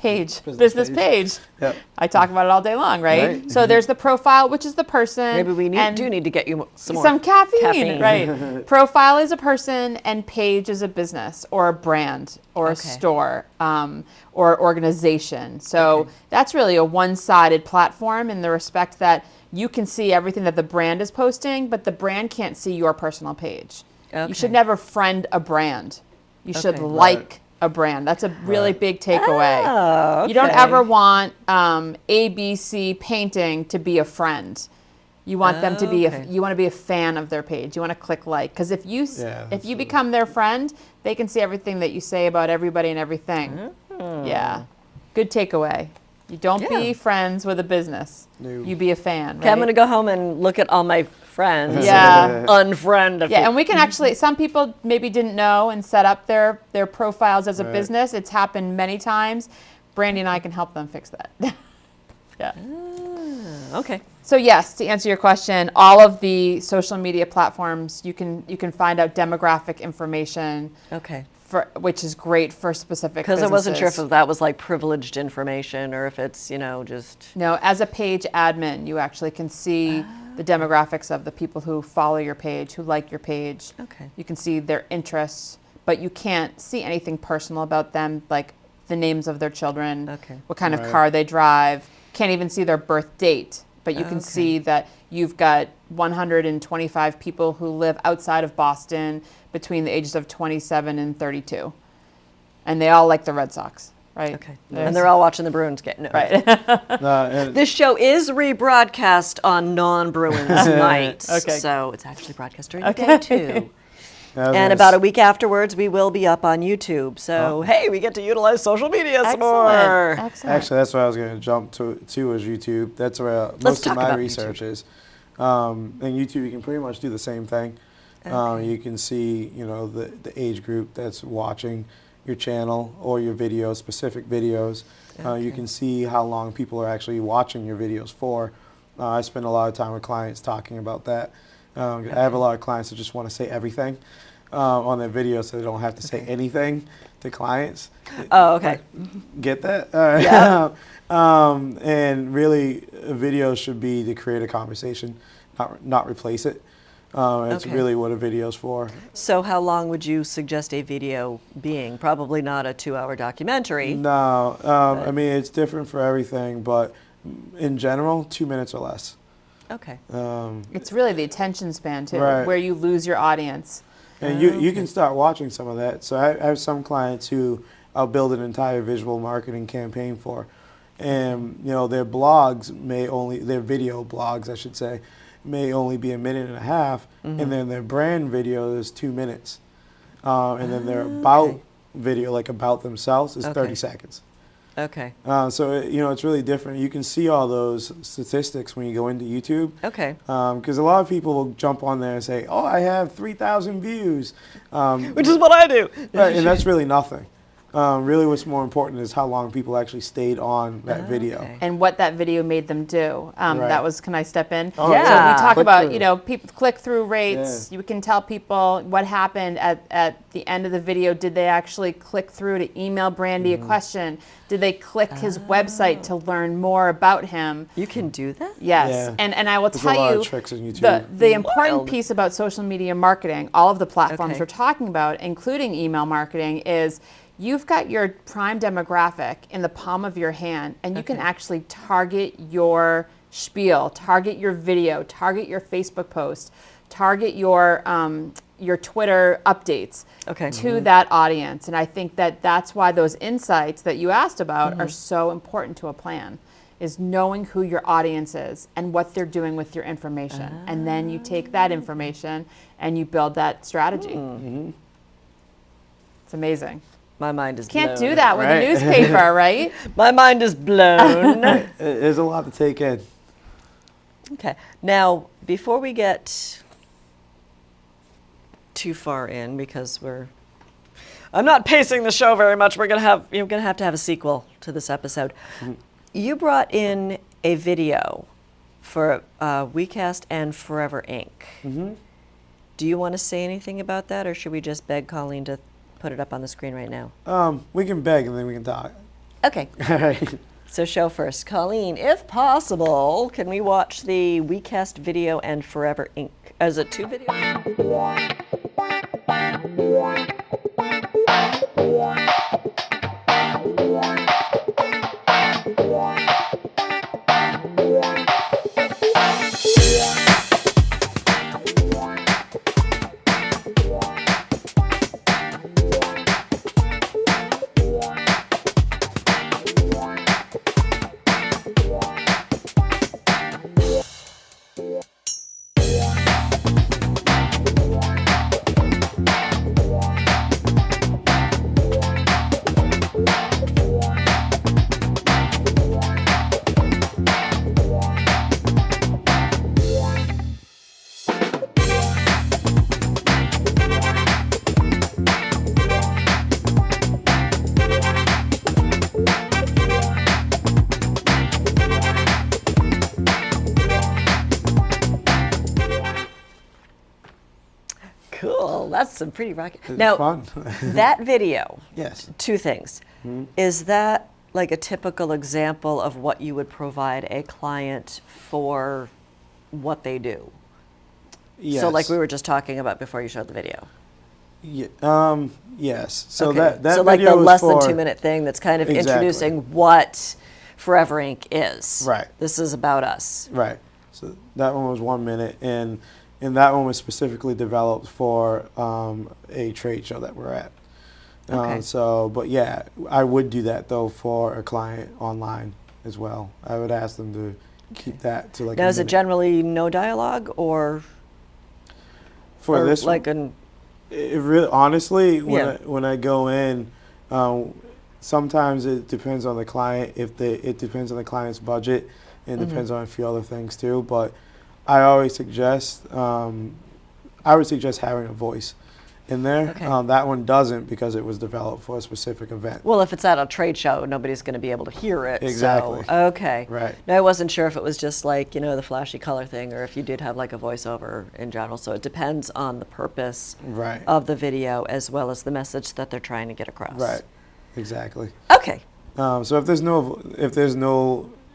business page. Yep. I talk about it all day long, right? Right. So there's the profile, which is the person. Maybe we and do need to get you some more some caffeine, caffeine. right? Profile is a person, and page is a business or a brand or a Okay. store or organization. So Okay. that's really a one-sided platform in the respect that you can see everything that the brand is posting, but the brand can't see your personal page. You should Okay. never friend a brand. You should Okay. like a brand. That's a really Right. big takeaway. Oh, You don't okay. ever want ABC Painting to be a friend. You want them to be Okay. you want to be a fan of their page. You want to click like, because if you Yeah, if you absolutely. become their friend, they can see everything that you say about everybody and everything. Yeah, good takeaway. You don't Yeah. be friends with a business. No. You be a fan. Right? Okay, I'm going to go home and look at all my friends. Yeah. and unfriend. a Yeah, few. and we can actually, some people maybe didn't know and set up their profiles as a Right. business. It's happened many times. Brandy and I can help them fix that. Yeah. Okay. So yes, to answer your question, all of the social media platforms, you can find out demographic information, Okay. which is great for specific Because I wasn't sure if businesses. that was privileged information, or if it's just. No, as a page admin, you actually can see the demographics of the people who follow your page, who like your page. Okay. You can see their interests, but you can't see anything personal about them, like the names of their children, Okay. what kind of Right. car they drive. Can't even see their birth date, but you can Okay. see that you've got 125 people who live outside of Boston between the ages of 27 and 32. And they all like the Red Sox, right? Okay. There's- And they're all watching the Bruins game. No. right. No, and This show is rebroadcast on non-Bruins nights. Okay. So it's actually broadcast during the day, too. I was And gonna about a s- week afterwards, we will be up on YouTube. So, hey, we get to utilize social media some more. Excellent. Excellent. Actually, that's what I was going to jump to is YouTube. That's where Let's most talk of my about research YouTube. is. And YouTube, you can pretty much do the same thing. Okay. You can see, the age group that's watching your channel or your videos, specific videos. You Okay. can see how long people are actually watching your videos for. I spend a lot of time with clients talking about that. I have a lot of clients that just want to say everything. on their video, so they don't have to say anything to clients. Oh, okay. Get that? Yeah. And really, a video should be to create a conversation, not replace it. It's Okay. really what a video's for. So how long would you suggest a video being? Probably not a 2-hour documentary. No, I mean, it's different for everything, but in general, 2 minutes or less. Okay. It's really the attention span too, Right. where you lose your audience. And you can start watching some of that. So I have some clients who I'll build an entire visual marketing campaign for. And, their blogs their video blogs, I should say, may only be a minute and a half. And then their brand video is 2 minutes. And then their about video, like about themselves, is 30 Okay. seconds. Okay. So, it's really different. You can see all those statistics when you go into YouTube. Okay. Because a lot of people will jump on there and say, oh, I have 3,000 views. Which is what I do. Right, and that's really nothing. Really what's more important is how long people actually stayed on that video. Okay. And what that video made them do. Right. That was, can I step in? Oh, Yeah. So we talk about, Click-through. people click-through rates. Yeah. You can tell people what happened at the end of the video. Did they actually click through to email Brandy a question? Did they click his website to learn more about him? You can do that? Yes, Yeah. and I will There's tell a lot you of tricks on YouTube. the important Wild. piece about social media marketing, all of the platforms Okay. we're talking about, including email marketing, is you've got your prime demographic in the palm of your hand, and you can actually target your spiel, target your video, target your Facebook post, target your Twitter updates Okay. to that audience. And I think that that's why those insights that you asked about are so important to a plan, is knowing who your audience is and what they're doing with your information. And then you take that information and you build that strategy. It's amazing. My mind is Can't blown. do that with a Right. newspaper, right? My mind is blown. There's a lot to take in. Okay. Now, before we get too far in, because I'm not pacing the show very much. You're gonna have to have a sequel to this episode. You brought in a video for WeCast and Forever Inc. Do you want to say anything about that, or should we just beg Colleen to put it up on the screen right now? We can beg and then we can talk. Okay. All right. So show first. Colleen, if possible, can we watch the WeCast video and Forever Inc.? Is it 2 videos? Cool. That's some pretty rocket. It's Now, fun. that video, Yes. 2 things. Is that like a typical example of what you would provide a client for what they do? Yes. So like we were just talking about before you showed the video. Yes. So Okay. that so like video the was less for, than 2 minute thing that's kind of Exactly. introducing what Forever Inc. is. Right. This is about us. Right. So that one was 1 minute, and that one was specifically developed for a trade show that we're at. Okay. But yeah, I would do that though for a client online as well. I would ask them to keep that to like. Now, a is it minute. generally no dialogue or For or this like one? an It really, honestly, Yeah. when I go in, sometimes it depends on the client. It depends on the client's budget, and depends on a few other things too. But I always suggest, I would suggest having a voice, in there. Okay. That one doesn't because it was developed for a specific event. Well, if it's at a trade show, nobody's going to be able to hear it. Exactly. So, okay. Right. No, I wasn't sure if it was just like, the flashy color thing or if you did have like a voiceover in general. So it depends on the purpose Right. of the video as well as the message that they're trying to get across. Right. Exactly. Okay. So if there's no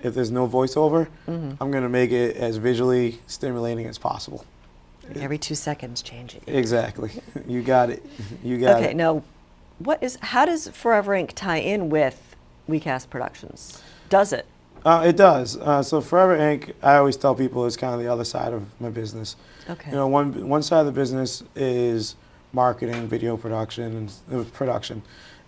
voiceover, I'm gonna make it as visually stimulating as possible. Every 2 seconds change it. Exactly. You got it. You got Okay, it. now, how does Forever Inc. tie in with WeCast Productions? Does it? It does. So Forever Inc., I always tell people, is kind of the other side of my business. Okay. One side of the business is marketing, video production,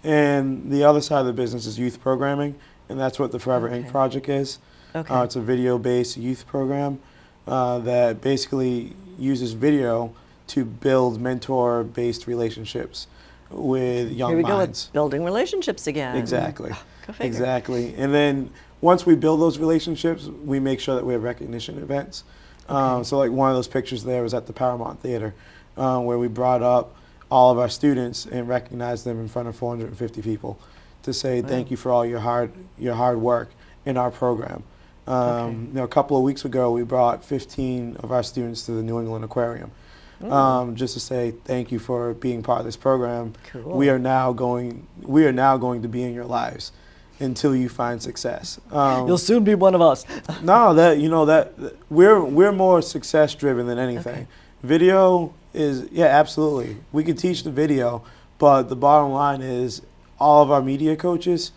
and the other side of the business is youth programming, and that's what the Forever Okay. Inc. project is. Okay. It's a video-based youth program that basically uses video to build mentor-based relationships with young Here we go minds. with building relationships again. Exactly. Go figure. Exactly. And then once we build those relationships, we make sure that we have recognition events. So like one of those pictures there was at the Paramount Theater, where we brought up all of our students and recognized them in front of 450 people to say thank you for all your hard work in our program. A couple of weeks ago, we brought 15 of our students to the New England Aquarium, just to say thank you for being part of this program. Cool. We are now going to be in your lives until you find success. You'll soon be one of us. No, that we're more success driven than anything. Okay. Video is, yeah, absolutely. We can teach the video, but the bottom line is all of our media coaches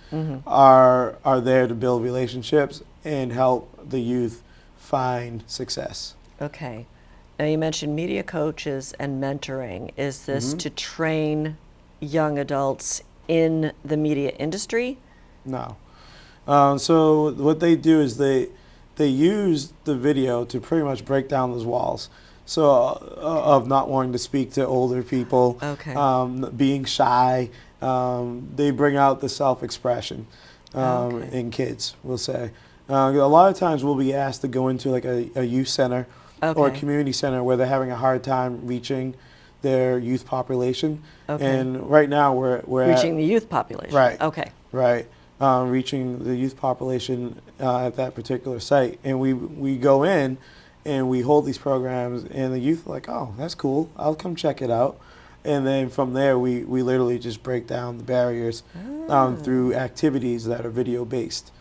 are there to build relationships and help the youth find success. Okay. Now you mentioned media coaches and mentoring. Is this to train young adults in the media industry? No. So what they do is they use the video to pretty much break down those walls. So of not wanting to speak to older people, Okay. Being shy, they bring out the self-expression Okay. in kids, we'll say. A lot of times we'll be asked to go into like a youth center or a Okay. community center where they're having a hard time reaching their youth population. Okay. And right now we're Reaching at, the youth population. Right. Okay. right, reaching the youth population at that particular site. And we go in and we hold these programs and the youth are like, oh, that's cool, I'll come check it out. And then from there, we literally just break down the barriers through activities that are video based.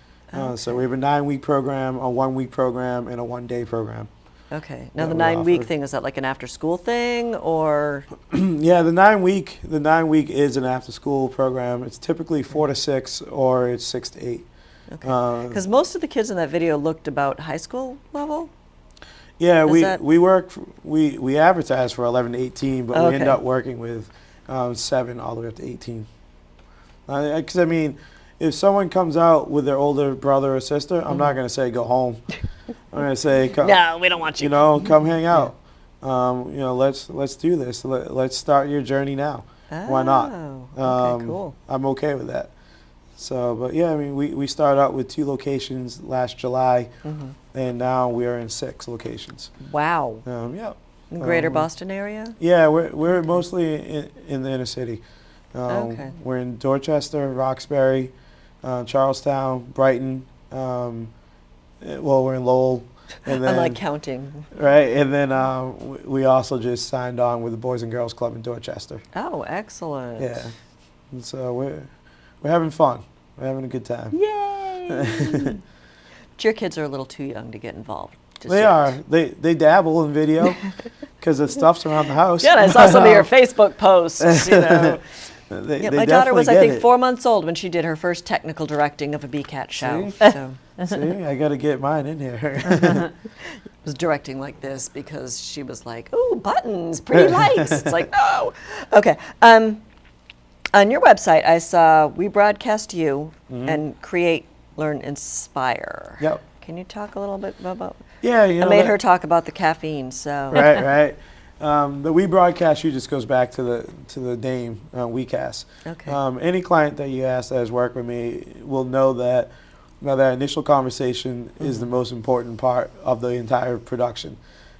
So we have a 9-week program, a 1-week program, and a 1-day program. Okay. Now that the we 9-week offer. thing, is that like an after school thing or? Yeah, the 9-week is an after school program. It's typically 4 to 6 or it's 6 to 8. Okay. Because most of the kids in that video looked about high school level. Yeah, Is that- we advertise for 11 to 18, but we end Okay. up working with 7 all the way up to 18. Because I mean, if someone comes out with their older brother or sister, I'm not going to say go home. I'm going to say, come, No, we don't want you. come hang out. Let's do this. Let's start your journey now. Why not? Oh, okay, cool. I'm okay with that. So, but yeah, I mean, we started out with 2 locations last July, and now we are in 6 locations. Wow. Yeah. In Greater Boston area? Yeah, we're mostly in the inner city. Okay. We're in Dorchester, Roxbury, Charlestown, Brighton. We're in Lowell, and then I'm like counting. right, and then we also just signed on with the Boys and Girls Club in Dorchester. Oh, excellent. Yeah, and so we're having fun. We're having a good time. Yay! But your kids are a little too young to get involved. just They yet. are. They dabble in video because the stuff's around the house. Yeah, I saw some of your Facebook posts. They, Yeah, they my daughter was, I definitely think, get 4 months old when she did her first technical directing of a BCAT show. See? So See, I got to get mine in here. was directing like this because she was like, "Ooh, buttons, pretty lights." It's like, no. Okay. On your website, I saw We Broadcast You and Create, Learn, Inspire. Yep. Can you talk a little bit about? Yeah, I made her talk about the caffeine. So. Right. The We Broadcast You just goes back to the name WeCast. Okay. Any client that you ask that has worked with me will know that that initial conversation is the most important part of the entire production.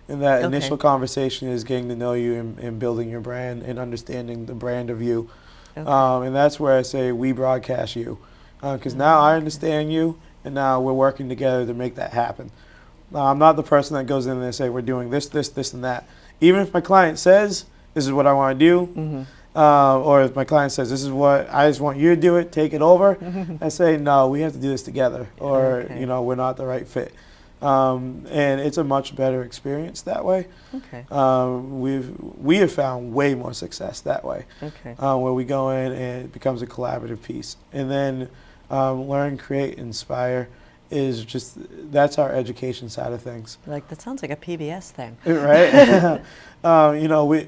And that Okay. initial conversation is getting to know you and building your brand and understanding the brand of you. Okay. And that's where I say we broadcast you. Because now I understand you, and now we're working together to make that happen. I'm not the person that goes in there and say, we're doing this, this, this, and that. Even if my client says, this is what I want to do, or if my client says, this is what I just want you to do it, take it over, I say, no, we have to do this together, or, Okay. you know, we're not the right fit. And it's a much better experience that way. Okay. We have found way more success that way, Okay. where we go in and it becomes a collaborative piece. And then learn, create, inspire is just, that's our education side of things. Like, that sounds like a PBS thing. Right? You know,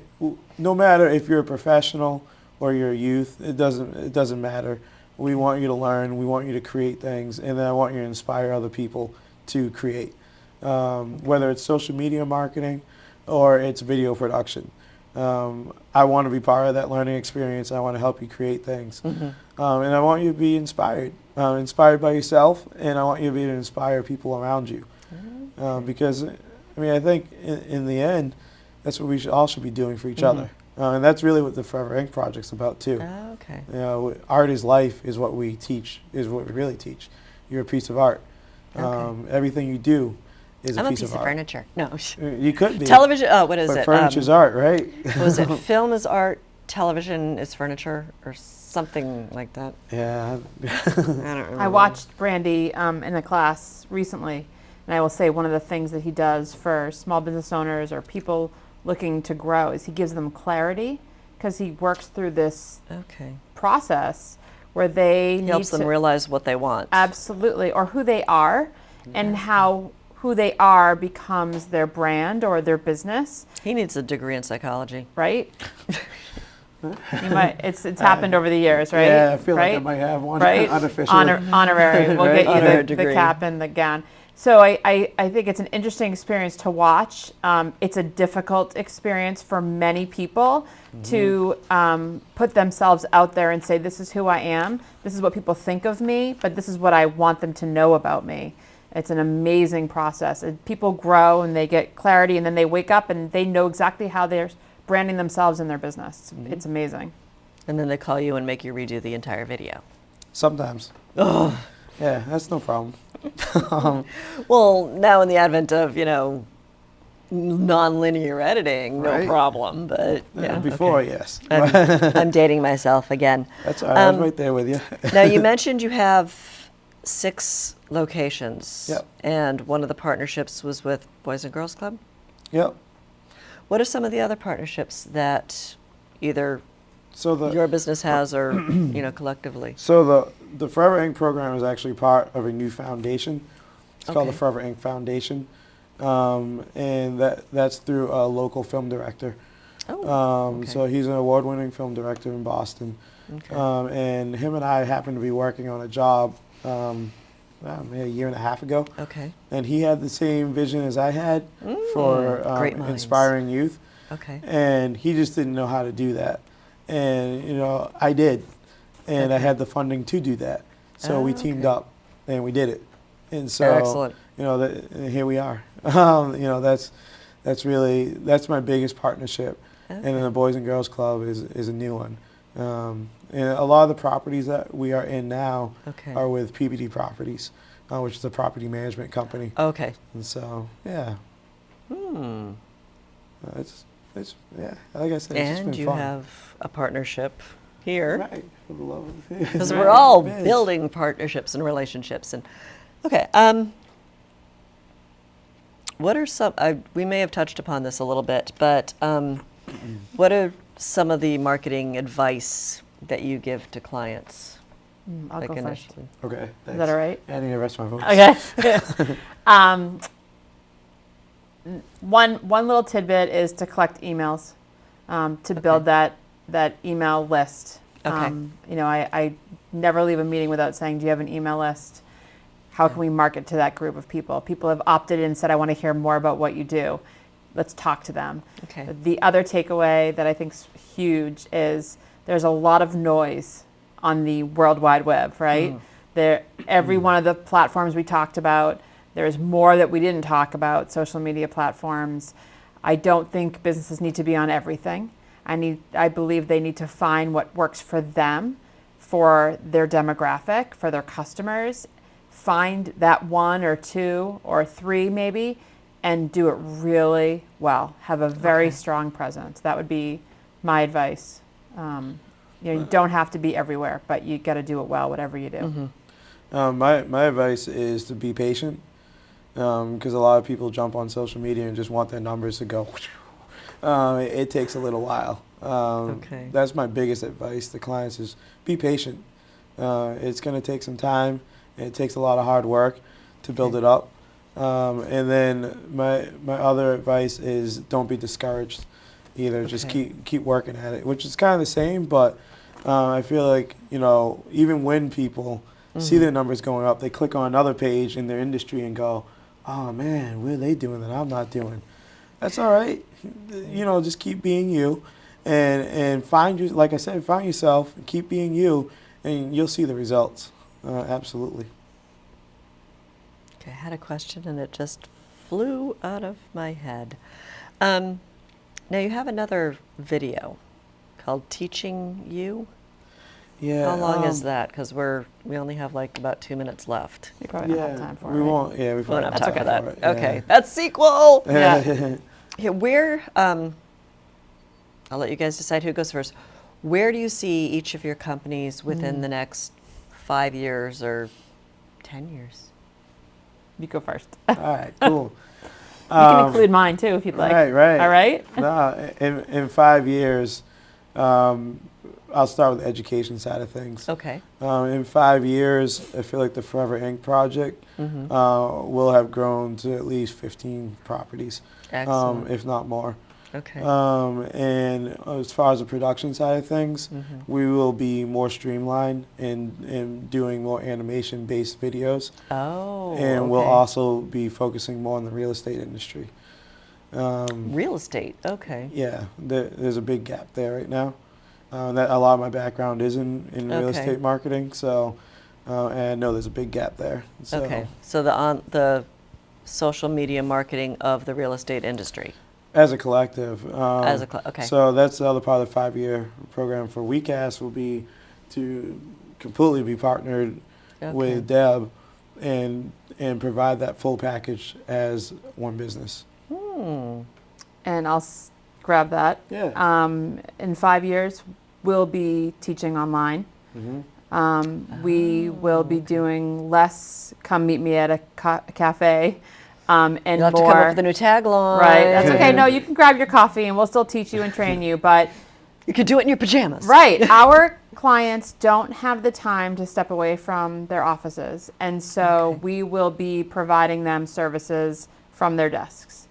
no matter if you're a professional or you're a youth, it doesn't matter. We want you to learn, we want you to create things, and then I want you to inspire other people to create. Whether it's social media marketing or it's video production. I want to be part of that learning experience. I want to help you create things. And I want you to be inspired. Inspired by yourself, and I want you to be able to inspire people around you. Because, I mean, I think in the end, that's what we all should be doing for each other. And that's really what the Forever Ink Project's about too. Okay. You know, art is life is what we teach, is what we really teach. You're a piece of art. Okay. Everything you do is I'm a piece of art. furniture. No. You could be. Television. Oh, what is But it? furniture's art, right? Was it film is art, television is furniture, or something like that? Yeah. I don't remember. I watched Brandy in a class recently, and I will say one of the things that he does for small business owners or people looking to grow is he gives them clarity, because he works through this Okay. process where they He need helps them to realize what they want. absolutely, or who they are, and how who they are becomes their brand or their business, He needs a degree in psychology. right? You might. It's happened over the years, right? Yeah, I feel right? like I might have one Right? unofficially. Honorary. We'll Right? get you Honorary the degree. cap and the gown. So I think it's an interesting experience to watch. It's a difficult experience for many people to put themselves out there and say, this is who I am, this is what people think of me, but this is what I want them to know about me. It's an amazing process. And people grow and they get clarity, and then they wake up and they know exactly how they're branding themselves in their business. It's amazing. And then they call you and make you redo the entire video. Sometimes. Yeah, that's no problem. Well, now in the advent of, non-linear editing, no Right. problem. But yeah, Before, okay. yes. I'm dating myself again. That's all right. I was right there with you. Now, you mentioned you have 6 locations. Yep. And one of the partnerships was with Boys and Girls Club. Yep. What are some of the other partnerships that either So the your business has or, collectively? So the Forever Ink program is actually part of a new foundation. It's called the Okay. Forever Ink Foundation, and that's through a local film director. Oh, So he's an award-winning film director in Boston, okay. and him and I happened to be working on a job maybe a year and a half ago, Okay. and he had the same vision as I had for great minds. inspiring youth, Okay. and he just didn't know how to do that. And I did, and I Okay. had the funding to do that. So we Oh, teamed okay. up, and we did it. And so Excellent. and here we are. That's my biggest partnership. And then the Boys and Girls Club is a new one. And a lot of the properties that we are in now Okay. are with PBD Properties, which is a property management company. Okay. And so yeah, Hmm. it's yeah. Like I said, it's just And been you fun. have a partnership here. Right. For the love of Because Right, we're all it is. building partnerships and relationships. And okay, what are some? We may have touched upon this a little bit, but what are some of the marketing advice that you give to clients? I'll go first. initially? Okay. Is that all right? I need to rest my voice. Okay. One little tidbit is to collect emails, to build that email list. Okay. I never leave a meeting without saying, do you have an email list? How can we market to that group of people? People have opted in and said, I want to hear more about what you do. Let's talk to them. Okay. The other takeaway that I think is huge is there's a lot of noise on the World Wide Web, right? Every one of the platforms we talked about, There's more that we didn't talk about, social media platforms. I don't think businesses need to be on everything. I believe they need to find what works for them, for their demographic, for their customers. Find that 1 or 2 or 3 maybe, and do it really well. Have a very strong presence. That would be my advice. You don't have to be everywhere, but you got to do it well, whatever you do. My advice is to be patient, because a lot of people jump on social media and just want their numbers to go. It takes a little while. That's my biggest advice to clients is be patient. It's going to take some time. It takes a lot of hard work to build it up. And then my other advice is don't be discouraged either. Just keep working at it, which is kind of the same, but I feel like, even when people see their numbers going up, they click on another page in their industry and go, oh man, what are they doing that I'm not doing? That's all right. Just keep being you and like I said, find yourself, keep being you, and you'll see the results. Absolutely. Okay, I had a question and it just flew out of my head. Now you have another video called Teaching You. Yeah. How long is that? Because we only have like about 2 minutes left. You probably don't have time for it. We right? won't. Yeah, we Won't won't have time for that. it. Okay, Yeah. that's sequel. Yeah. Yeah, where, I'll let you guys decide who goes first. Where do you see each of your companies within the next 5 years or 10 years? You go first. All right. Cool. You can include mine too if you'd like. Right. All right? No, in 5 years, I'll start with the education side of things. Okay. In 5 years, I feel like the Forever Ink project will have grown to at least 15 properties, Excellent. if not more. Okay. And as far as the production side of things, we will be more streamlined in doing more animation-based videos. Oh, And we'll okay. also be focusing more on the real estate industry. Real estate, okay. Yeah, there's a big gap there right now. That a lot of my background is in real Okay. estate marketing, so and I know there's a big gap there. So, Okay, so the social media marketing of the real estate industry. As a collective. Okay. So that's the other part of the 5-year program for WeCast will be to completely be partnered with Deb and provide that full package as one business. And I'll grab that. Yeah. In 5 years, we'll be teaching online. We will be doing less come meet me at a cafe and You'll have more. to come up with a new tagline. Right, that's okay. No, you can grab your coffee and we'll still teach you and train you. But You could do it in your pajamas. right, our clients don't have the time to step away from their offices. And so we will be providing them services from their desks.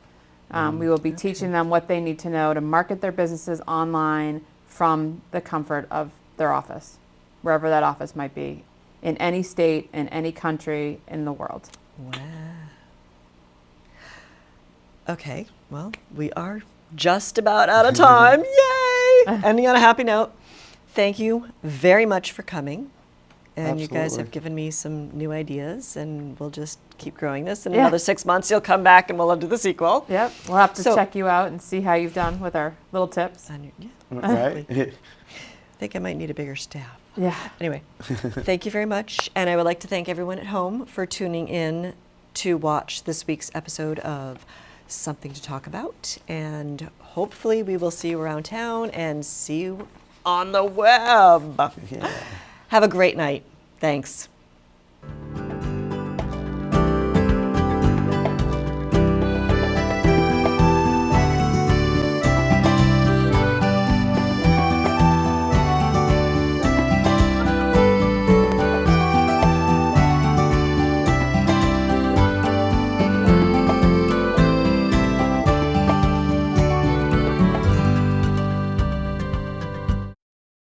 We will be teaching them what they need to know to market their businesses online from the comfort of their office, wherever that office might be, in any state, in any country in the world. Wow. Okay, well, we are just about out of time. Yay! Ending on a happy note. Thank you very much for coming. And you guys Absolutely. have given me some new ideas, and we'll just keep growing this. In Yeah. another 6 months, you'll come back and we'll do the sequel. Yep, we'll have to So- check you out and see how you've done with our little tips. And yeah, Right? I think I might need a bigger staff. Yeah. Anyway, thank you very much. And I would like to thank everyone at home for tuning in to watch this week's episode of Something to Talk About. And hopefully we will see you around town and see you on the web. Yeah. Have a great night. Thanks.